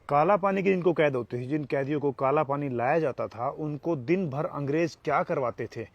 काला पानी की जिनको कैद होती थी, जिन कैदियों को काला पानी लाया जाता था, उनको दिन भर अंग्रेज क्या करवाते थे,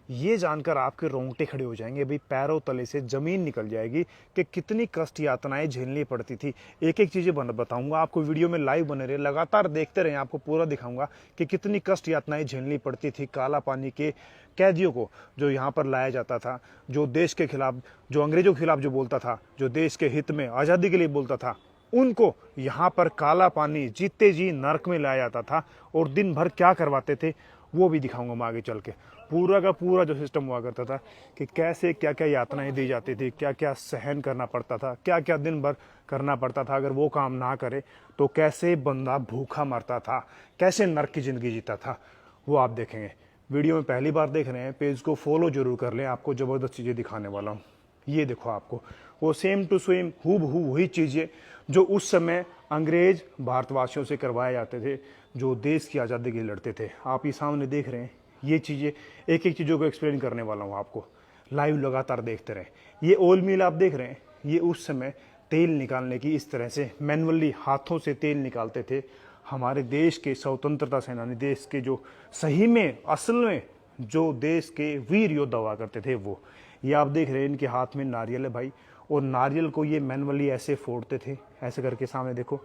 ये जानकर आपके रोंगटे खड़े हो जाएंगे। भाई पैरों तले से जमीन निकल जाएगी कि कितनी कष्ट यातनाएं झेलनी पड़ती थी। एक एक चीज़ें बताऊंगा आपको, वीडियो में लाइव बने रहे, लगातार देखते रहे, आपको पूरा दिखाऊंगा कि कितनी कष्ट यातनाएं झेलनी पड़ती थी काला पानी के कैदियों को जो यहाँ पर लाया जाता था, जो देश के खिलाफ, जो अंग्रेजों के खिलाफ जो बोलता था, जो देश के हित में आज़ादी के लिए बोलता था, उनको यहाँ पर काला पानी जीते जी नरक में लाया जाता था। और दिन भर क्या करवाते थे वो भी दिखाऊंगा मैं आगे चल के। पूरा का पूरा जो सिस्टम हुआ करता था कि कैसे क्या क्या यातनाएं दी जाती थी, क्या क्या सहन करना पड़ता था, क्या क्या दिन भर करना पड़ता था, अगर वो काम ना करे तो कैसे बंदा भूखा मरता था, कैसे नरक की ज़िंदगी जीता था, वो आप देखेंगे। वीडियो में पहली बार देख रहे हैं, पेज को फॉलो जरूर कर लें, आपको ज़बरदस्त चीज़ें दिखाने वाला हूँ। ये देखो, आपको वो सेम टू सेम हूबहू वही चीज़ें जो उस समय अंग्रेज भारतवासियों से करवाए जाते थे, जो देश की आज़ादी के लिए लड़ते थे। आप ये सामने देख रहे हैं, ये चीज़ें एक एक चीज़ों को एक्सप्लेन करने वाला हूँ आपको, लाइव लगातार देखते रहें। ये ऑयल मिल आप देख रहे हैं, ये उस समय तेल निकालने की इस तरह से मैनुअली हाथों से तेल निकालते थे हमारे देश के स्वतंत्रता सेनानी, देश के जो सही में असल में जो देश के वीर योद्धा हुआ करते थे वो। ये आप देख रहे हैं, इनके हाथ में नारियल है भाई, और नारियल को ये मैनुअली ऐसे फोड़ते थे, ऐसे करके। सामने देखो,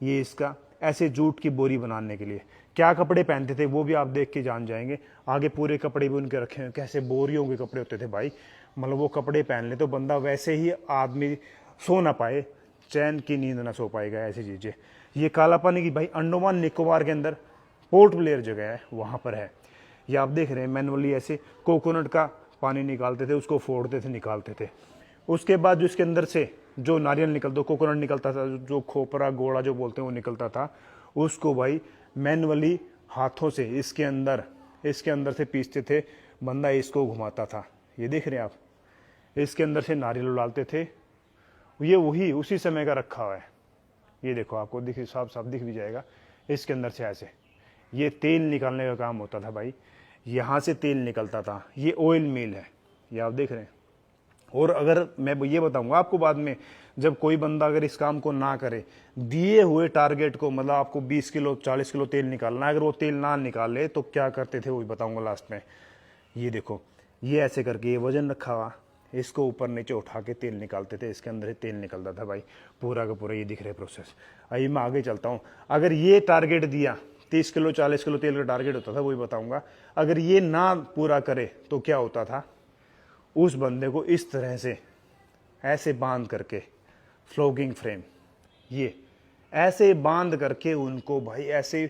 ये इसका ऐसे जूट की बोरी बनाने के लिए क्या कपड़े पहनते थे वो भी आप देख के जान जाएंगे। आगे पूरे कपड़े भी उनके रखे हैं, कैसे बोरियों के कपड़े होते थे भाई। मतलब वो कपड़े पहन ले तो बंदा वैसे ही आदमी सो ना पाए, चैन की नींद ना सो पाएगा, ऐसी चीज़ें। ये काला पानी की भाई अंडमान निकोबार के अंदर पोर्ट ब्लेयर जगह है, वहाँ पर है। ये आप देख रहे हैं, मैनुअली ऐसे कोकोनट का पानी निकालते थे, उसको फोड़ते थे, निकालते थे। उसके बाद जो इसके अंदर से जो नारियल निकलता, कोकोनट निकलता था, जो खोपरा गोड़ा जो बोलते हैं वो निकलता था, उसको भाई मैनुअली हाथों से इसके अंदर से पीसते थे। बंदा इसको घुमाता था, ये देख रहे हैं आप, इसके अंदर से नारियल डालते थे। ये वही उसी समय का रखा हुआ है, ये देखो, आपको दिख साफ साफ दिख भी जाएगा। इसके अंदर से ऐसे ये तेल निकालने का काम होता था भाई, यहाँ से तेल निकलता था। ये ऑयल मिल है, ये आप देख रहे हैं। और अगर मैं ये बताऊंगा आपको बाद में, जब कोई बंदा अगर इस काम को ना करे, दिए हुए टारगेट को, मतलब आपको 20 किलो 40 किलो तेल निकालना है, अगर वो तेल ना निकाले तो क्या करते थे वो भी बताऊंगा लास्ट में। ये देखो, ये ऐसे करके ये वजन रखा हुआ, इसको ऊपर नीचे उठा के तेल निकालते थे, इसके अंदर से तेल निकलता था भाई, पूरा का पूरा। ये दिख रहा है प्रोसेस। आइए मैं आगे चलता हूँ। अगर ये टारगेट दिया, 30 किलो 40 किलो तेल का टारगेट होता था, वही बताऊंगा। अगर ये ना पूरा करे तो क्या होता था, उस बंदे को इस तरह से ऐसे बांध करके, फ्लोगिंग फ्रेम, ये ऐसे बांध करके उनको भाई ऐसे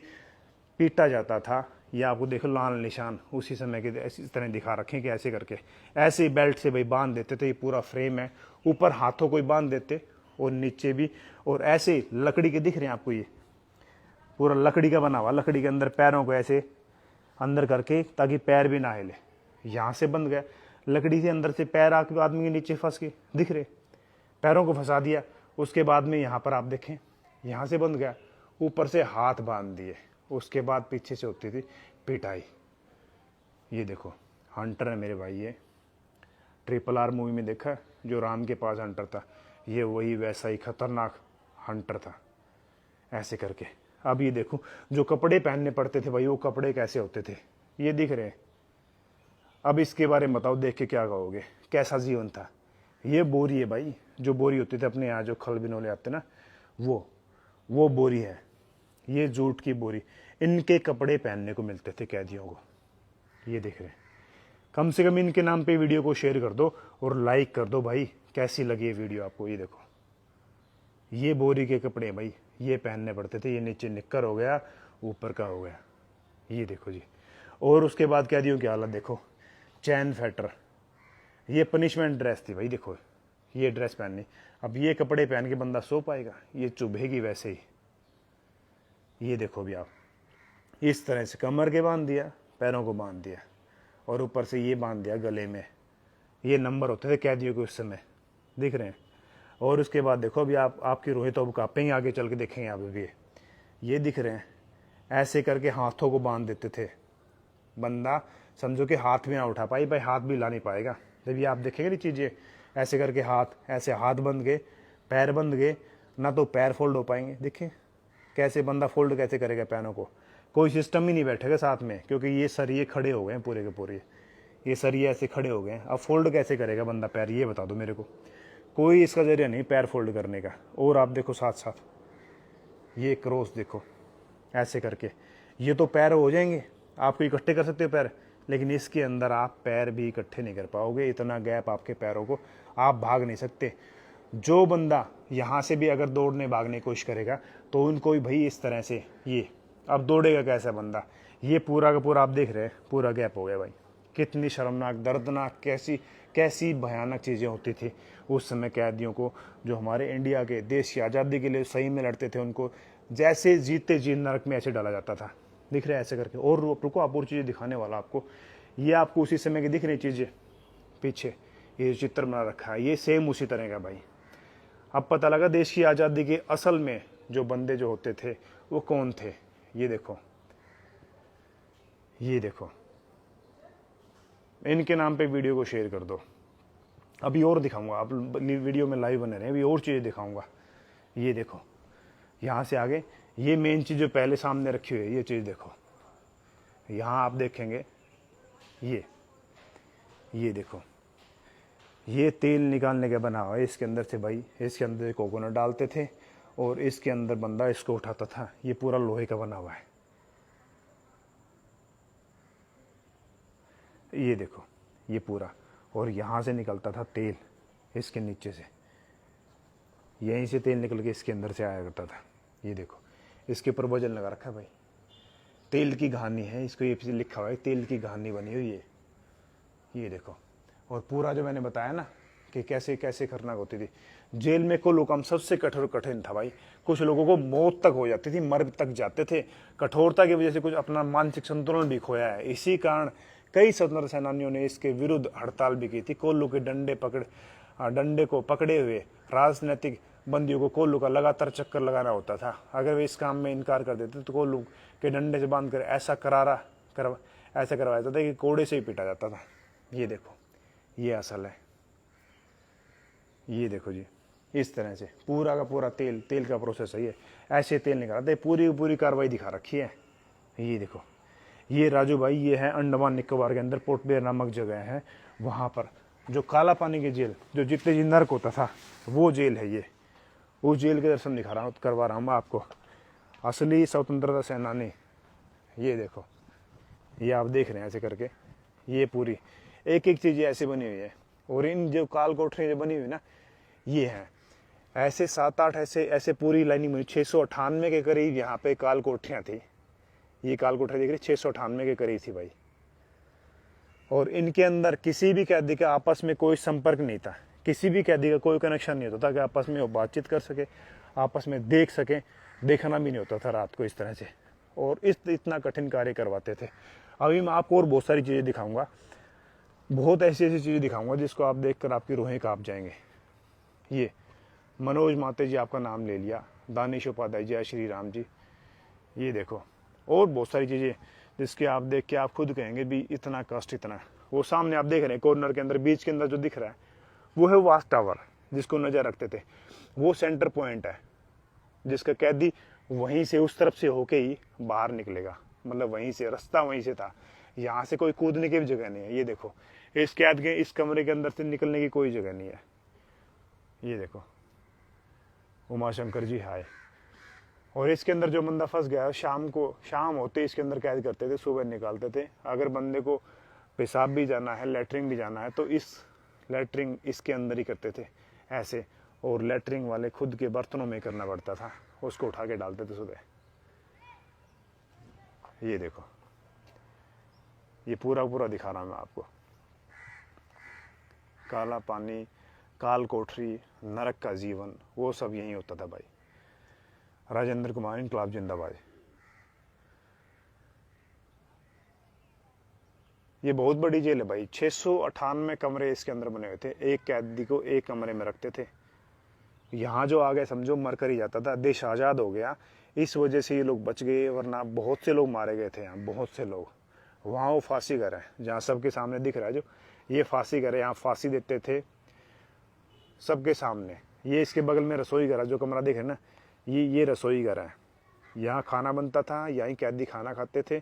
पीटा जाता था। ये आपको देखो लाल निशान उसी समय के इस तरह दिखा रखे कि ऐसे करके, ऐसे बेल्ट से भाई बांध देते थे। ये पूरा फ्रेम है, ऊपर हाथों को ही बांध देते और नीचे भी, और ऐसे लकड़ी के दिख रहे हैं आपको, ये पूरा लकड़ी का बना हुआ, लकड़ी के अंदर पैरों को ऐसे अंदर करके ताकि पैर भी ना हिले। यहाँ से बंद गया, लकड़ी से अंदर से पैर आके आदमी के नीचे फंस के दिख रहे, पैरों को फंसा दिया। उसके बाद में यहाँ पर आप देखें, यहाँ से बंद गया, ऊपर से हाथ बांध दिए। उसके बाद पीछे से होती थी पिटाई। ये देखो, हंटर है मेरे भाई, ये RRR मूवी में देखा जो राम के पास हंटर था, ये वही वैसा ही खतरनाक हंटर था, ऐसे करके। अब ये देखो, जो कपड़े पहनने पड़ते थे भाई, वो कपड़े कैसे होते थे, ये दिख रहे हैं। अब इसके बारे में बताओ, देख के क्या कहोगे, कैसा जीवन था। ये बोरी है भाई, जो बोरी होती थी अपने यहाँ जो खल बिनोले आते ना, वो बोरी है, ये जूट की बोरी। इनके कपड़े पहनने को मिलते थे कैदियों को, ये देख रहे हैं। कम से कम इनके नाम पे वीडियो को शेयर कर दो और लाइक कर दो भाई, कैसी लगी ये वीडियो आपको। ये देखो, ये बोरी के कपड़े भाई, ये पहनने पड़ते थे। ये नीचे निक्कर हो गया, ऊपर का हो गया, ये देखो जी। और उसके बाद कैदियों की हालत देखो, चैन फेटर, ये पनिशमेंट ड्रेस थी भाई। देखो, ये ड्रेस पहननी, अब ये कपड़े पहन के बंदा सो पाएगा, ये चुभेगी वैसे ही। ये देखो भी आप, इस तरह से कमर के बांध दिया, पैरों को बांध दिया, और ऊपर से ये बांध दिया गले में। ये नंबर होते थे कैदियों के उस समय, दिख रहे हैं। और उसके बाद देखो, अभी आपकी रूहें तो अब कांपेंगे, आगे चल के देखेंगे आप भी। ये दिख रहे हैं, ऐसे करके हाथों को बांध देते थे। बंदा समझो कि हाथ भी ना उठा पाई भाई, हाथ भी हिला नहीं पाएगा। जब ये आप देखेंगे ना चीज़ें, ऐसे करके हाथ, ऐसे हाथ बंद गए, पैर बंद गए, ना तो पैर फोल्ड हो पाएंगे। देखिए, कैसे बंदा फोल्ड कैसे करेगा पैरों को, कोई सिस्टम ही नहीं बैठेगा साथ में, क्योंकि ये सरिये खड़े हो गए हैं पूरे के पूरे, ये सरिये ऐसे खड़े हो गए हैं। अब फोल्ड कैसे करेगा बंदा पैर, ये बता दो मेरे को, कोई इसका जरिया नहीं पैर फोल्ड करने का। और आप देखो साथ साथ ये क्रॉस देखो ऐसे करके, ये तो पैर हो जाएंगे, आपको इकट्ठे कर सकते हो पैर, लेकिन इसके अंदर आप पैर भी इकट्ठे नहीं कर पाओगे, इतना गैप आपके पैरों को, आप भाग नहीं सकते। जो बंदा यहाँ से भी अगर दौड़ने भागने की कोशिश करेगा तो उनको भी भाई इस तरह से, ये अब दौड़ेगा कैसा बंदा, ये पूरा का पूरा आप देख रहे हैं पूरा गैप हो गया भाई। कितनी शर्मनाक, दर्दनाक, कैसी कैसी भयानक चीज़ें होती थी उस समय कैदियों को, जो हमारे इंडिया के देश की आज़ादी के लिए सही में लड़ते थे, उनको जैसे जीते जी नरक में ऐसे डाला जाता था। दिख रहा है ऐसे करके। और रुको, आप और चीज़ें दिखाने वाला आपको, ये आपको उसी समय की दिख रही चीज़ें पीछे, ये चित्र बना रखा है, ये सेम उसी तरह का भाई। अब पता लगा देश की आज़ादी के असल में जो बंदे जो होते थे वो कौन थे। ये देखो, ये देखो, इनके नाम पे वीडियो को शेयर कर दो। अभी और दिखाऊंगा, आप वीडियो में लाइव बने रहे, अभी और चीज़ें दिखाऊंगा। ये देखो, यहाँ से आगे ये मेन चीज़ जो पहले सामने रखी हुई है, ये चीज़ देखो, यहाँ आप देखेंगे ये देखो, ये तेल निकालने का बना हुआ है इसके अंदर से भाई। इसके अंदर कोकोनट डालते थे और इसके अंदर बंदा इसको उठाता था। ये पूरा लोहे का बना हुआ है, ये देखो, ये पूरा। और यहाँ से निकलता था तेल इसके नीचे से, यहीं से तेल निकल के इसके अंदर से आया करता था। ये देखो, इसके ऊपर वजन लगा रखा है भाई, तेल की घानी है, इसको ये लिखा हुआ है तेल की घानी बनी हुई है। ये देखो, और पूरा जो मैंने बताया ना कि कैसे कैसे खतरनाक होती थी। जेल में को लोग हम सबसे कठिन था भाई। कुछ लोगों को मौत तक हो जाती थी, मर तक जाते थे। कठोरता की वजह से कुछ अपना मानसिक संतुलन भी खोया है। इसी कारण कई स्वतंत्रता सेनानियों ने इसके विरुद्ध हड़ताल भी की थी। कोल्लू के डंडे को पकड़े हुए राजनीतिक बंदियों को कोल्लू का लगातार चक्कर लगाना होता था। अगर वे इस काम में इनकार कर देते तो कोल्लू के डंडे से बांध कर ऐसा करवाया जाता था कि कोड़े से ही पीटा जाता था। ये देखो, ये असल है, ये देखो जी, इस तरह से पूरा का पूरा तेल का प्रोसेस है। ये ऐसे तेल निकालते, पूरी कार्रवाई दिखा रखी है। ये देखो, ये राजू भाई, ये है अंडमान निकोबार के अंदर पोर्ट ब्लेयर नामक जगह है, वहाँ पर जो काला पानी की जेल, जो जितने जी नर्क होता था, वो जेल है। ये उस जेल के दर्शन करवा रहा हूँ मैं आपको। असली स्वतंत्रता सेनानी, ये देखो, ये आप देख रहे हैं ऐसे करके, ये पूरी एक एक चीज़ ऐसे बनी हुई है। और इन जो काल कोठरी जो बनी हुई ना, ये है ऐसे 7-8 ऐसे पूरी लाइनिंग बनी। 698 के करीब यहाँ पे काल कोठरियाँ थी। ये काल कोठरी देख रही, 698 के करीब थी भाई। और इनके अंदर किसी भी कैदी का आपस में कोई संपर्क नहीं था, किसी भी कैदी का कोई कनेक्शन नहीं होता था कि आपस में वो बातचीत कर सके, आपस में देख सके। देखना भी नहीं होता था रात को इस तरह से। और इतना कठिन कार्य करवाते थे। अभी मैं आपको और बहुत सारी चीज़ें दिखाऊंगा, बहुत ऐसी चीज़ें दिखाऊंगा जिसको आप देखकर आपकी रूहें कांप जाएंगे। ये मनोज माते जी, आपका नाम ले लिया, दानिश उपाध्याय, जय श्री राम जी, ये देखो, और बहुत सारी चीज़ें जिसके आप देख के आप खुद कहेंगे भी इतना कष्ट, इतना। वो सामने आप देख रहे हैं कॉर्नर के अंदर बीच के अंदर जो दिख रहा है वो है वाच टावर, जिसको नज़र रखते थे। वो सेंटर पॉइंट है जिसका कैदी वहीं से उस तरफ से होके ही बाहर निकलेगा, मतलब वहीं से रास्ता वहीं से था। यहाँ से कोई कूदने की भी जगह नहीं है। ये देखो, इस कैद के इस कमरे के अंदर से निकलने की कोई जगह नहीं है। ये देखो, उमाशंकर जी हाय। और इसके अंदर जो बंदा फंस गया, शाम होते इसके अंदर कैद करते थे, सुबह निकालते थे। अगर बंदे को पेशाब भी जाना है, लेटरिन भी जाना है, तो इस लेटरिन इसके अंदर ही करते थे ऐसे। और लेटरिन वाले खुद के बर्तनों में करना पड़ता था, उसको उठा के डालते थे सुबह। ये देखो, ये पूरा दिखा रहा हूं मैं आपको। काला पानी, काल कोठरी, नरक का जीवन, वो सब यही होता था भाई। राजेंद्र कुमार इनकलाब जिंदाबाद। ये बहुत बड़ी जेल है भाई। 698 कमरे इसके अंदर बने हुए थे। एक कैदी को एक कमरे में रखते थे। यहाँ जो आ गए समझो मर कर ही जाता था। देश आज़ाद हो गया, इस वजह से ये लोग बच गए, वरना बहुत से लोग मारे गए थे यहाँ, बहुत से लोग। वहाँ वो फांसी घर है, जहाँ सबके सामने दिख रहा है जो, ये फांसी घर है। यहाँ फांसी देते थे सबके सामने। ये इसके बगल में रसोई घर है, जो कमरा देख रहे हैं ना, ये रसोई घर है। यहाँ खाना बनता था, यहीं कैदी खाना खाते थे,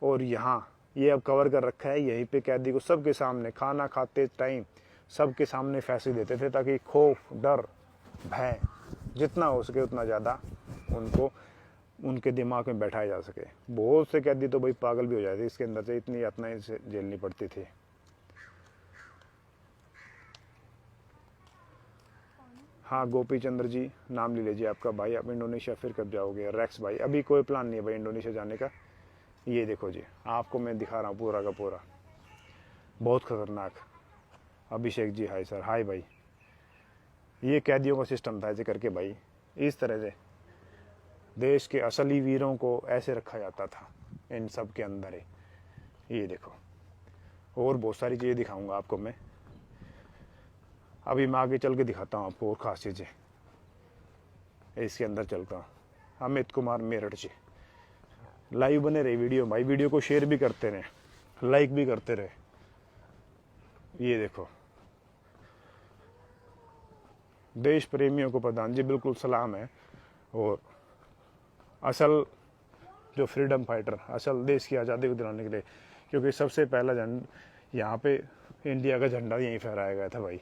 और यहाँ ये अब कवर कर रखा है, यहीं पे कैदी को सबके सामने खाना खाते टाइम सबके सामने फांसी देते थे, ताकि खौफ, डर, भय जितना हो सके उतना ज़्यादा उनको उनके दिमाग में बैठाया जा सके। बहुत से कैदी तो भाई पागल भी हो जाते थे इसके अंदर से, इतनी यातनाएं झेलनी पड़ती थी। हाँ गोपी चंद्र जी, नाम ले लीजिए आपका भाई। आप इंडोनेशिया फिर कब जाओगे? रैक्स भाई, अभी कोई प्लान नहीं है भाई इंडोनेशिया जाने का। ये देखो जी, आपको मैं दिखा रहा हूँ पूरा का पूरा, बहुत खतरनाक। अभिषेक जी हाय सर, हाय भाई। ये कैदियों का सिस्टम था ऐसे करके भाई, इस तरह से देश के असली वीरों को ऐसे रखा जाता था इन सब के अंदर ही। ये देखो, और बहुत सारी चीज़ें दिखाऊंगा आपको मैं, अभी मैं आगे चल के दिखाता हूँ आपको और खास चीज़ें। इसके अंदर चलता हूँ। अमित कुमार मेरठ जी, लाइव बने रहे वीडियो भाई, वीडियो को शेयर भी करते रहे, लाइक भी करते रहे। ये देखो, देश प्रेमियों को प्रधान जी बिल्कुल सलाम है। और असल जो फ्रीडम फाइटर, असल देश की आज़ादी को दिलाने के लिए, क्योंकि सबसे पहला झंडा यहाँ पे इंडिया का झंडा यहीं फहराया गया था भाई।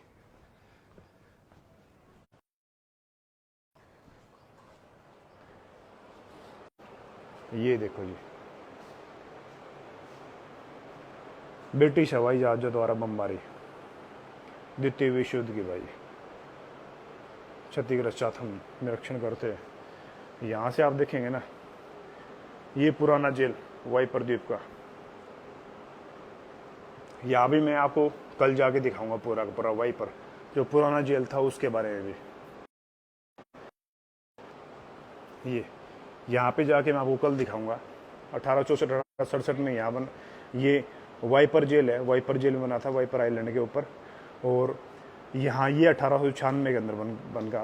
ये देखो जी, ब्रिटिश हवाई जहाजों द्वारा बमबारी द्वितीय विश्व युद्ध की भाई, क्षतिग्रस्त हम निरीक्षण करते हैं। यहाँ से आप देखेंगे ना, ये पुराना जेल वाइपर द्वीप का, यहाँ भी मैं आपको कल जाके दिखाऊंगा पूरा का पूरा वाइपर, जो पुराना जेल था उसके बारे में भी। ये यहाँ पे जाके मैं आपको कल दिखाऊंगा। 1864-67 में यहाँ बन, ये वाइपर जेल है, वाइपर जेल बना था वाइपर आइलैंड के ऊपर। और यहाँ ये 1896 के अंदर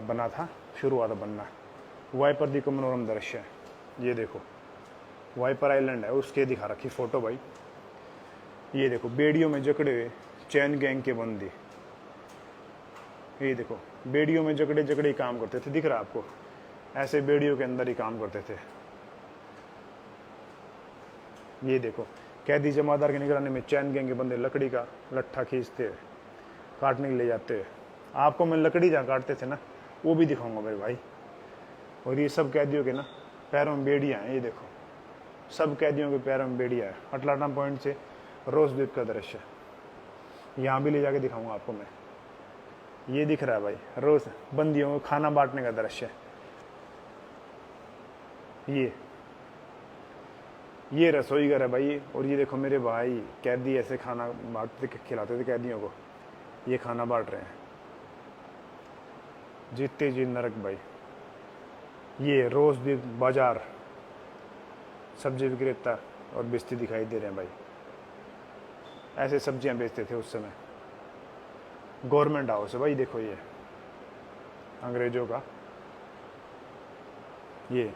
बना था, शुरू हुआ था बनना। वाइपर द्वीप का मनोरम दृश्य है। ये देखो वाइपर आइलैंड है, उसके दिखा रखी फोटो भाई। ये देखो बेड़ियों में जकड़े हुए चैन गैंग के बंदी, ये देखो बेड़ियों में जकड़े जकड़े काम करते थे, दिख रहा है आपको? ऐसे बेड़ियों के अंदर ही काम करते थे। ये देखो कैदी जमादार की निगरानी में चैन गैंग के बंदे लकड़ी का लट्ठा खींचते काटने के ले जाते। आपको मैं लकड़ी जहाँ काटते थे ना वो भी दिखाऊंगा मेरे भाई। और ये सब कैदियों के ना पैरों में बेड़ियाँ हैं, ये देखो सब कैदियों के पैरों में बेड़ियाँ है। अटलांटा पॉइंट से रोज द्वीप का दृश्य, यहाँ भी ले जाके दिखाऊंगा आपको मैं। ये दिख रहा है भाई रोज बंदियों को खाना बांटने का दृश्य। ये रसोई घर है भाई। और ये देखो मेरे भाई कैदी ऐसे खाना बांटते खिलाते थे कैदियों को, ये खाना बांट रहे हैं। जीते जी नरक भाई। ये रोज द्वीप बाजार, सब्जी विक्रेता और बेचती दिखाई दे रहे हैं भाई। ऐसे सब्जियां बेचते थे उस समय। गवर्नमेंट हाउस है भाई, देखो ये अंग्रेजों का। ये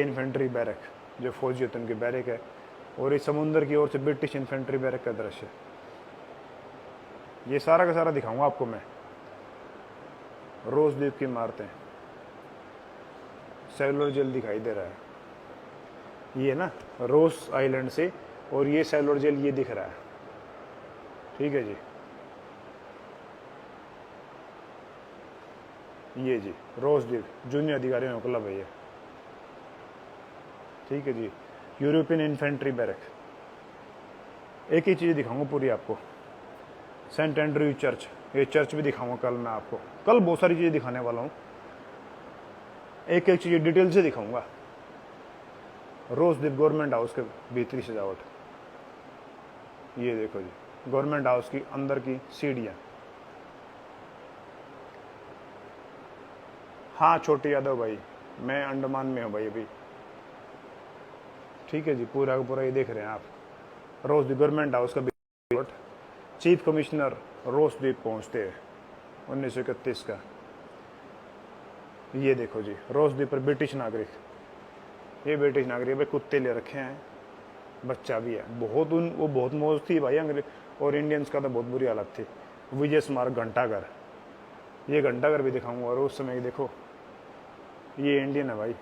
इन्फेंट्री बैरक, जो फौजी होते हैं उनकी बैरक है। और इस समुंदर की ओर से ब्रिटिश इन्फेंट्री बैरक का दृश्य। ये सारा का सारा दिखाऊंगा आपको मैं। रोज द्वीप की इमारतें, सेलुलर जेल दिखाई दे रहा है ये ना रोज आइलैंड से, और ये सेलुलर जेल ये दिख रहा है। ठीक है जी, ये जी रोज द्वीप जूनियर अधिकारियों का क्लब है ये। ठीक है जी, यूरोपियन इन्फेंट्री बैरक। एक ही चीज़ दिखाऊंगा पूरी आपको, सेंट एंड्रयू चर्च, ये चर्च भी दिखाऊंगा कल मैं आपको। कल बहुत सारी चीज़ें दिखाने वाला हूँ, एक एक चीज़ डिटेल से दिखाऊंगा। रोज द्वीप गवर्नमेंट हाउस के भीतरी सजावट, ये देखो जी गवर्नमेंट हाउस की अंदर की सीढ़ियाँ। हाँ छोटे यादव भाई, मैं अंडमान में हूँ भाई अभी। ठीक है जी, पूरा का पूरा ये देख रहे हैं आप। रोज द्वीप गवर्नमेंट हाउस का चीफ कमिश्नर रोज द्वीप पहुँचते हैं 1931 का। ये देखो जी रोज द्वीप पर ब्रिटिश नागरिक, ये ब्रिटिश नागरिक भाई कुत्ते ले रखे हैं, बच्चा भी है। बहुत वो बहुत मौज थी भाई अंग्रेज और इंडियंस का तो बहुत बुरी हालत थी। विजय स्मारक घंटाघर, ये घंटाघर भी दिखाऊंगा। और उस समय देखो ये इंडियन है भाई।